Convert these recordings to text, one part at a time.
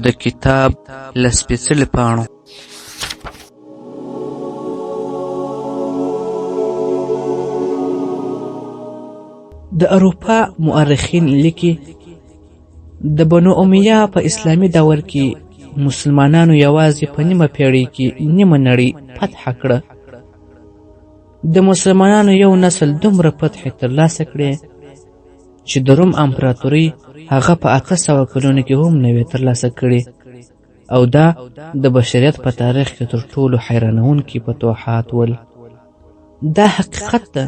د کتاب له سپېڅلو پاڼو. د اروپا مورخین لیکي د بنو امیه په اسلامي دور کې مسلمانانو یوازې په نیمه پیړۍ کې نیمه نړۍ فتح کړه. د مسلمانانو یو نسل دومره فتحې ترلاسه کړې چې د روم امپراتورۍ هغه په 800 کلونو کې هم نه وې ترلاسه کړې، او دا د بشریت په تاریخ کې تر ټولو حیرانوونکي فتوحات ول. دا حقیقت ده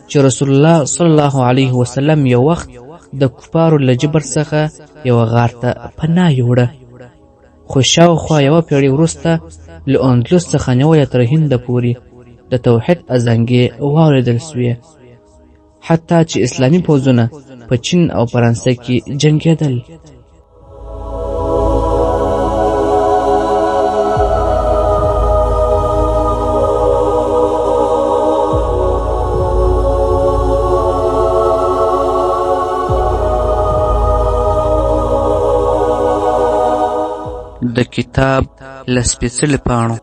چې رسول الله صلی الله علیه وسلم یو وخت د کفارو له جبر څخه یو غار ته پناه یوړه، خو شاوخوا یوه پیړۍ وروسته له اندلس څخه نیولې تر هند پورې د توحید ازانګې واورېدل سوې، حتی چې اسلامي پوځونه په چین او فرانسه کې جنګېدل. د کتاب له سپېڅلو پاڼو.